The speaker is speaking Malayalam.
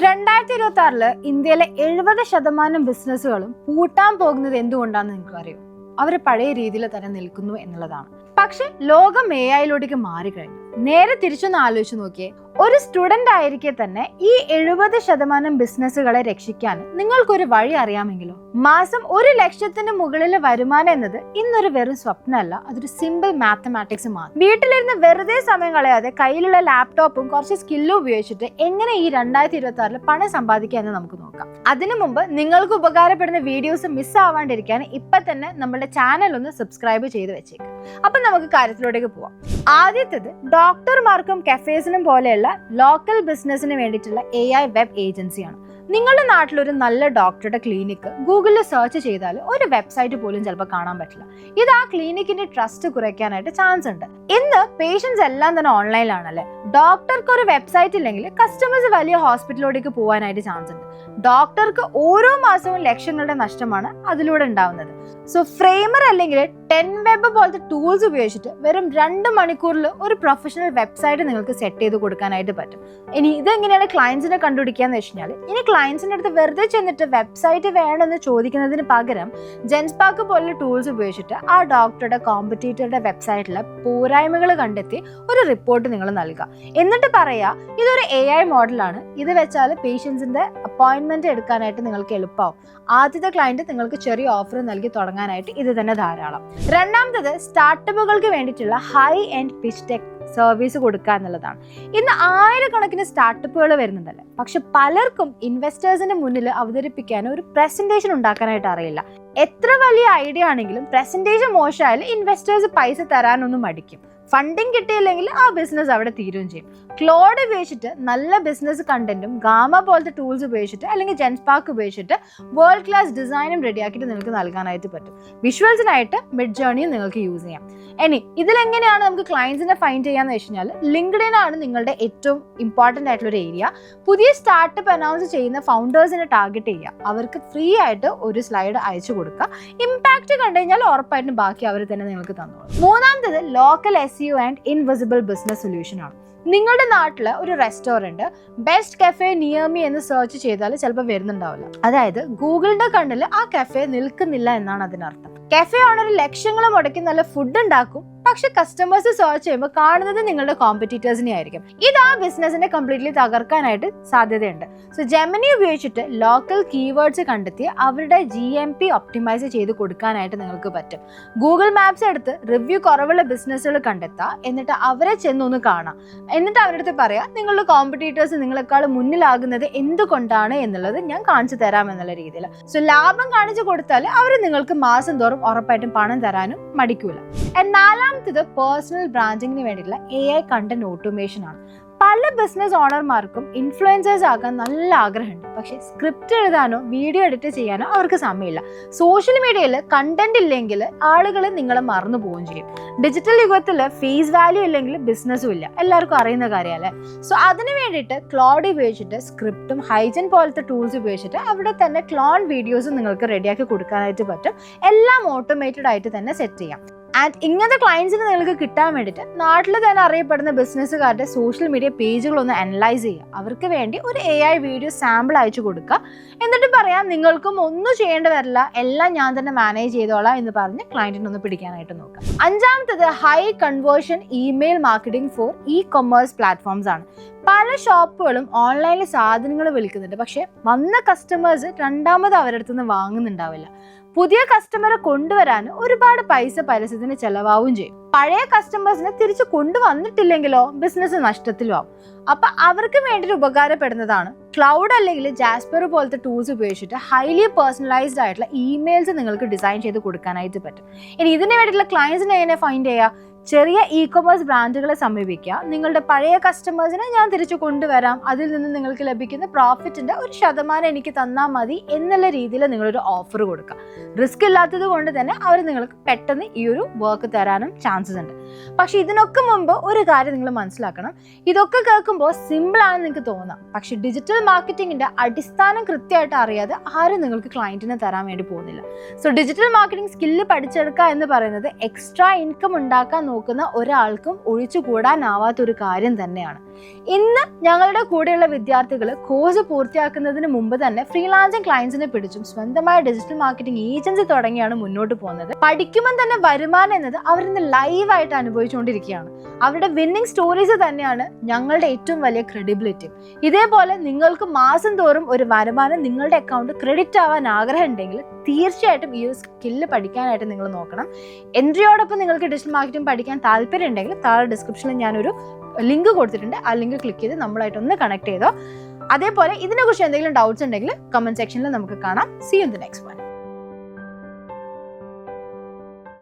2026 ഇന്ത്യയിലെ 70% ബിസിനസ്സുകളും പൂട്ടാൻ പോകുന്നത് എന്തുകൊണ്ടാണെന്ന് നിങ്ങൾക്ക് അറിയോ? അവർ പഴയ രീതിയിൽ തന്നെ നിൽക്കുന്നു എന്നുള്ളതാണ്. പക്ഷെ ലോകം AI മാറിക്കഴിഞ്ഞു. നേരെ തിരിച്ചൊന്ന് ആലോചിച്ച് നോക്കിയേ, ഒരു സ്റ്റുഡന്റ് ആയിരിക്കെ തന്നെ ഈ 70% ബിസിനസ്സുകളെ രക്ഷിക്കാൻ നിങ്ങൾക്കൊരു വഴി അറിയാമെങ്കിലോ? മാസം 1 ലക്ഷത്തിന് മുകളിൽ വരുമാനം എന്നത് ഇന്നൊരു വെറും സ്വപ്നമല്ല, അതൊരു സിമ്പിൾ മാത്തമാറ്റിക്സ് മാത്രം. വീട്ടിലിരുന്ന് വെറുതെ സമയം കളയാതെ കയ്യിലുള്ള ലാപ്ടോപ്പും കുറച്ച് സ്കില്ലും ഉപയോഗിച്ചിട്ട് എങ്ങനെ ഈ 2026 പണം സമ്പാദിക്കുക എന്ന് നമുക്ക് നോക്കാം. അതിനു മുമ്പ് നിങ്ങൾക്ക് ഉപകാരപ്പെടുന്ന വീഡിയോസ് മിസ്സാവാണ്ടിരിക്കാൻ ഇപ്പൊ തന്നെ നമ്മുടെ ചാനൽ ഒന്ന് സബ്സ്ക്രൈബ് ചെയ്ത് വെച്ചേക്കാം. അപ്പൊ നമുക്ക് കാര്യത്തിലോട്ടേക്ക് പോവാം. ആദ്യത്തേത് ഡോക്ടർമാർക്കും കഫേസിനും പോലെയുള്ള ലോക്കൽ ബിസിനസിന് വേണ്ടിയിട്ടുള്ള AI വെബ് ഏജൻസിയാണ്. നിങ്ങളുടെ നാട്ടിൽ ഒരു നല്ല ഡോക്ടറുടെ ക്ലിനിക്ക് ഗൂഗിളിൽ സെർച്ച് ചെയ്താൽ ഒരു വെബ്സൈറ്റ് പോലും ചിലപ്പോൾ കാണാൻ പറ്റില്ല. ഇത് ആ ക്ലിനിക്കിന്റെ ട്രസ്റ്റ് കുറയ്ക്കാനായിട്ട് ചാൻസ് ഉണ്ട്. ഇന്ന് പേഷ്യൻസ് എല്ലാം തന്നെ ഓൺലൈനിലാണല്ലേ. ഡോക്ടർക്ക് ഒരു വെബ്സൈറ്റ് ഇല്ലെങ്കിൽ കസ്റ്റമേഴ്സ് വലിയ ഹോസ്പിറ്റലിലേക്ക് പോകാനായിട്ട് ചാൻസ് ഉണ്ട്. ഡോക്ടർക്ക് ഓരോ മാസവും ലക്ഷങ്ങളുടെ നഷ്ടമാണ് അതിലൂടെ ഉണ്ടാവുന്നത്. സോ ഫ്രെയിമർ അല്ലെങ്കിൽ 10 വെബ് പോലത്തെ ടൂൾസ് ഉപയോഗിച്ചിട്ട് വെറും 2 മണിക്കൂറിൽ ഒരു പ്രൊഫഷണൽ വെബ്സൈറ്റ് നിങ്ങൾക്ക് സെറ്റ് ചെയ്ത് കൊടുക്കാനായിട്ട് പറ്റും. ഇനി ഇതെങ്ങനെയാണ് ക്ലയൻസിനെ കണ്ടുപിടിക്കാന്ന് വെച്ച് കഴിഞ്ഞാൽ, ഇനി ക്ലയൻസിന്റെ അടുത്ത് വെറുതെ ചെന്നിട്ട് വെബ്സൈറ്റ് വേണമെന്ന് ചോദിക്കുന്നതിന് പകരം ജെൻസ്പാർക്ക് പോലുള്ള ടൂൾസ് ഉപയോഗിച്ചിട്ട് ആ ഡോക്ടറുടെ കോമ്പറ്റീറ്ററുടെ വെബ്സൈറ്റിലെ പോരായ്മകൾ കണ്ടെത്തി ഒരു റിപ്പോർട്ട് നിങ്ങൾ നൽകുക. എന്നിട്ട് പറയാ ഇതൊരു AI മോഡലാണ്, ഇത് വെച്ചാൽ പേഷ്യൻസിന്റെ അപ്പോയിന്റ്മെന്റ് എടുക്കാനായിട്ട് നിങ്ങൾക്ക് എളുപ്പമാവും. ആദ്യത്തെ ക്ലയന്റ് നിങ്ങൾക്ക് ചെറിയ ഓഫർ നൽകി തുടങ്ങാനായിട്ട് ഇത് തന്നെ ധാരാളം. രണ്ടാമത്തത് സ്റ്റാർട്ടപ്പുകൾക്ക് വേണ്ടിയിട്ടുള്ള high end pitch tech service കൊടുക്കുക എന്നുള്ളതാണ്. ഇന്ന് 1000 കണക്കിന് സ്റ്റാർട്ടപ്പുകൾ വരുന്നുണ്ടല്ലേ, പക്ഷെ പലർക്കും ഇൻവെസ്റ്റേഴ്സിന്റെ മുന്നിൽ അവതരിപ്പിക്കാൻ ഒരു പ്രസന്റേഷൻ ഉണ്ടാക്കാനായിട്ട് അറിയില്ല. എത്ര വലിയ ഐഡിയ ആണെങ്കിലും പ്രസന്റേഷൻ മോശമായാലും ഇൻവെസ്റ്റേഴ്സ് പൈസ തരാനൊന്നും മടിക്കും. ഫണ്ടിങ് കിട്ടിയില്ലെങ്കിൽ ആ ബിസിനസ് അവിടെ തീരുകയും ചെയ്യും. ക്ലോഡ് ഉപയോഗിച്ചിട്ട് നല്ല ബിസിനസ് കണ്ടന്റും ഗാമ പോലത്തെ ടൂൾസ് ഉപയോഗിച്ചിട്ട് അല്ലെങ്കിൽ ജെൻസ്പാർക്ക് ഉപയോഗിച്ചിട്ട് വേൾഡ് ക്ലാസ് ഡിസൈനും റെഡിയാക്കിയിട്ട് നിങ്ങൾക്ക് നൽകാനായിട്ട് പറ്റും. വിഷ്വൽസിനായിട്ട് മിഡ് ജേർണിയും നിങ്ങൾക്ക് യൂസ് ചെയ്യാം. ഇനി ഇതിലെങ്ങനെയാണ് നമുക്ക് ക്ലയൻസിനെ ഫൈൻഡ് ചെയ്യാന്ന് വെച്ച് കഴിഞ്ഞാൽ, ലിങ്ക്ഡ്ഇൻ ആണ് നിങ്ങളുടെ ഏറ്റവും ഇമ്പോർട്ടൻ്റ് ആയിട്ടുള്ള ഒരു ഏരിയ. പുതിയ സ്റ്റാർട്ടപ്പ് അനൗൺസ് ചെയ്യുന്ന ഫൗണ്ടേഴ്സിനെ ടാർഗറ്റ് ചെയ്യുക, അവർക്ക് ഫ്രീ ആയിട്ട് ഒരു സ്ലൈഡ് അയച്ചു കൊടുക്കുക. ഇമ്പാക്റ്റ് കണ്ടു കഴിഞ്ഞാൽ ഉറപ്പായിട്ടും ബാക്കി അവർ തന്നെ നിങ്ങൾക്ക് തന്നോളൂ. മൂന്നാമത്തത് local SEO and invisible business solution ആണ്. നിങ്ങളുടെ നാട്ടിൽ ഒരു restaurant best cafe near me എന്ന് സെർച്ച് ചെയ്താൽ ചിലപ്പോൾ വരുന്നുണ്ടാവില്ല. അതായത് ഗൂഗിളിന്റെ കണ്ണിൽ ആ കഫേ നിൽക്കുന്നില്ല എന്നാണ് അതിനർത്ഥം. കഫേ ഓണർ ലക്ഷങ്ങൾ മുടക്കി നല്ല ഫുഡ് ഉണ്ടാക്കും, പക്ഷെ കസ്റ്റമേഴ്സ് സെർച്ച് ചെയ്യുമ്പോൾ കാണുന്നത് നിങ്ങളുടെ കോമ്പറ്റീറ്റേഴ്സിനെ ആയിരിക്കും. ഇത് ആ ബിസിനസിനെ കംപ്ലീറ്റ്ലി തകർക്കാനായിട്ട് സാധ്യതയുണ്ട്. സോ ജെമിനി ഉപയോഗിച്ചിട്ട് ലോക്കൽ കീവേഡ്സ് കണ്ടെത്തി അവരുടെ GMP ഒപ്റ്റിമൈസ് ചെയ്ത് കൊടുക്കാനായിട്ട് നിങ്ങൾക്ക് പറ്റും. ഗൂഗിൾ മാപ്സ് എടുത്ത് റിവ്യൂ കുറവുള്ള ബിസിനസ്സുകൾ കണ്ടെത്തുക, എന്നിട്ട് അവരെ ചെന്നൊന്ന് കാണാം. എന്നിട്ട് അവരുടെ അടുത്ത് പറയാം നിങ്ങളുടെ കോമ്പറ്റീറ്റേഴ്സ് നിങ്ങളെക്കാൾ മുന്നിലാകുന്നത് എന്തുകൊണ്ടാണ് എന്നുള്ളത് ഞാൻ കാണിച്ചു തരാം എന്നുള്ള രീതിയിൽ. സോ ലാഭം കാണിച്ചു കൊടുത്താൽ അവർ നിങ്ങൾക്ക് മാസം തോറും ഉറപ്പായിട്ടും പണം തരാനും മടിക്കൂല. നാലാമത്തേത് പേഴ്സണൽ ബ്രാൻഡിങ്ങിന് വേണ്ടിയിട്ടുള്ള AI കണ്ടന്റ് ഓട്ടോമേഷൻ ആണ്. പല ബിസിനസ് ഓണർമാർക്കും ഇൻഫ്ലുവൻസേഴ്സ് ആകാൻ നല്ല ആഗ്രഹമുണ്ട്, പക്ഷെ സ്ക്രിപ്റ്റ് എഴുതാനോ വീഡിയോ എഡിറ്റ് ചെയ്യാനോ അവർക്ക് സമയമില്ല. സോഷ്യൽ മീഡിയയിൽ കണ്ടന്റ് ഇല്ലെങ്കിൽ ആളുകൾ നിങ്ങളെ മറന്നു പോവുകയും ചെയ്യും. ഡിജിറ്റൽ യുഗത്തിൽ ഫേസ് വാല്യൂ ഇല്ലെങ്കിൽ ബിസിനസ്സും ഇല്ല, എല്ലാവർക്കും അറിയുന്ന കാര്യമല്ലേ. സോ അതിന് വേണ്ടിയിട്ട് ക്ലോഡ് ഉപയോഗിച്ചിട്ട് സ്ക്രിപ്റ്റും ഹൈജൻ പോലത്തെ ടൂൾസ് ഉപയോഗിച്ചിട്ട് അവിടെ തന്നെ ക്ലോൺ വീഡിയോസ് നിങ്ങൾക്ക് റെഡിയാക്കി കൊടുക്കാനായിട്ട് പറ്റും. എല്ലാം ഓട്ടോമേറ്റഡ് ആയിട്ട് തന്നെ സെറ്റ് ചെയ്യാം. ആൻഡ് ഇങ്ങനത്തെ ക്ലയൻസിന് നിങ്ങൾക്ക് കിട്ടാൻ വേണ്ടിയിട്ട് നാട്ടിൽ തന്നെ അറിയപ്പെടുന്ന ബിസിനസ്സുകാരുടെ സോഷ്യൽ മീഡിയ പേജുകളൊന്ന് അനലൈസ് ചെയ്യുക. അവർക്ക് വേണ്ടി ഒരു AI വീഡിയോ സാമ്പിൾ അയച്ചു കൊടുക്കുക. എന്നിട്ട് പറയാം നിങ്ങൾക്കും ഒന്നും ചെയ്യേണ്ടി വരില്ല, എല്ലാം ഞാൻ തന്നെ മാനേജ് ചെയ്തോളാം എന്ന് പറഞ്ഞ് ക്ലയൻറ്റിനൊന്ന് പിടിക്കാനായിട്ട് നോക്കുക. അഞ്ചാമത്തത് high conversion email marketing for commerce platforms ആണ്. പല ഷോപ്പുകളും ഓൺലൈനിൽ സാധനങ്ങൾ വിൽക്കുന്നുണ്ട്, പക്ഷെ വന്ന കസ്റ്റമേഴ്സ് രണ്ടാമത് അവരുടെ അടുത്ത് നിന്ന് വാങ്ങുന്നുണ്ടാവില്ല. പുതിയ കസ്റ്റമറെ കൊണ്ടുവരാൻ ഒരുപാട് പൈസ പരസ്യത്തിന് ചെലവാവും ചെയ്യും. പഴയ കസ്റ്റമേഴ്സിനെ തിരിച്ചു കൊണ്ടുവന്നിട്ടില്ലെങ്കിലോ ബിസിനസ് നഷ്ടത്തിലും ആവും. അപ്പൊ അവർക്ക് വേണ്ടിയിട്ട് ഉപകാരപ്പെടുന്നതാണ് ക്ലൗഡ് അല്ലെങ്കിൽ ജാസ്പർ പോലത്തെ ടൂൾസ് ഉപയോഗിച്ചിട്ട് ഹൈലി പേഴ്സണലൈസ്ഡ് ആയിട്ടുള്ള ഇമെയിൽസ് നിങ്ങൾക്ക് ഡിസൈൻ ചെയ്ത് കൊടുക്കാനായിട്ട് പറ്റും. ഇനി ഇതിന് വേണ്ടിയിട്ടുള്ള ക്ലയൻസിനെ എങ്ങനെ ഫൈൻഡ് ചെയ്യുക? ചെറിയ കൊമേഴ്സ് ബ്രാൻഡുകളെ സമീപിക്കുക. നിങ്ങളുടെ പഴയ കസ്റ്റമേഴ്സിനെ ഞാൻ തിരിച്ചു കൊണ്ടുവരാം, അതിൽ നിന്ന് നിങ്ങൾക്ക് ലഭിക്കുന്ന പ്രോഫിറ്റിന്റെ 1% എനിക്ക് തന്നാൽ മതി എന്നുള്ള രീതിയിൽ നിങ്ങളൊരു ഓഫർ കൊടുക്കുക. റിസ്ക് ഇല്ലാത്തത് കൊണ്ട് തന്നെ അവർ നിങ്ങൾക്ക് പെട്ടെന്ന് ഈ ഒരു വർക്ക് തരാനും ചാൻസസ് ഉണ്ട്. പക്ഷെ ഇതിനൊക്കെ മുമ്പ് ഒരു കാര്യം നിങ്ങൾ മനസ്സിലാക്കണം. ഇതൊക്കെ കേൾക്കുമ്പോൾ സിമ്പിൾ ആണെന്ന് നിങ്ങൾക്ക് തോന്നാം, പക്ഷെ ഡിജിറ്റൽ മാർക്കറ്റിംഗിന്റെ അടിസ്ഥാനം കൃത്യമായിട്ട് അറിയാതെ ആരും നിങ്ങൾക്ക് ക്ലയന്റിനെ തരാൻ വേണ്ടി പോകുന്നില്ല. സോ ഡിജിറ്റൽ മാർക്കറ്റിംഗ് സ്കില്ല് പഠിച്ചെടുക്കുക എന്ന് പറയുന്നത് എക്സ്ട്രാ ഇൻകം ഉണ്ടാക്കാൻ നോക്കുന്ന ഒരാൾക്കും ഒഴിച്ചുകൂടാനാവാത്തൊരു കാര്യം തന്നെയാണ്. ഇന്ന് ഞങ്ങളുടെ കൂടെയുള്ള വിദ്യാർത്ഥികൾ കോഴ്സ് പൂർത്തിയാക്കുന്നതിന് മുമ്പ് തന്നെ ഫ്രീലാൻസിങ് ക്ലയൻസിനെ പിടിച്ചും സ്വന്തമായ ഡിജിറ്റൽ മാർക്കറ്റിംഗ് ഏജൻസി തുടങ്ങിയാണ് മുന്നോട്ട് പോകുന്നത്. പഠിക്കുമ്പോൾ തന്നെ വരുമാനം എന്നത് അവരിന്ന് ലൈവായിട്ട് അനുഭവിച്ചുകൊണ്ടിരിക്കുകയാണ്. അവരുടെ വിന്നിംഗ് സ്റ്റോറീസ് തന്നെയാണ് ഞങ്ങളുടെ ഏറ്റവും വലിയ ക്രെഡിബിലിറ്റി. ഇതേപോലെ നിങ്ങൾക്ക് മാസം തോറും ഒരു വരുമാനം നിങ്ങളുടെ അക്കൗണ്ട് ക്രെഡിറ്റ് ആവാൻ ആഗ്രഹം ഉണ്ടെങ്കിൽ തീർച്ചയായിട്ടും ഈ ഒരു സ്കില്ല് പഠിക്കാനായിട്ട് നിങ്ങൾ നോക്കണം. എൻട്രിയോടൊപ്പം നിങ്ങൾക്ക് ഡിജിറ്റൽ മാർക്കറ്റിംഗ് പഠിക്കാൻ താല്പര്യം ഉണ്ടെങ്കിൽ താഴെ ഡിസ്ക്രിപ്ഷനിൽ ഞാനൊരു ലിങ്ക് കൊടുത്തിട്ടുണ്ട്. ആ ലിങ്ക് ക്ലിക്ക് ചെയ്ത് നമ്മളായിട്ടൊന്ന് കണക്ട് ചെയ്തോ. അതേപോലെ ഇതിനെക്കുറിച്ച് എന്തെങ്കിലും ഡൗട്ട്സ് ഉണ്ടെങ്കിൽ കമന്റ് സെക്ഷനിൽ നമുക്ക് കാണാം. See you in the next one.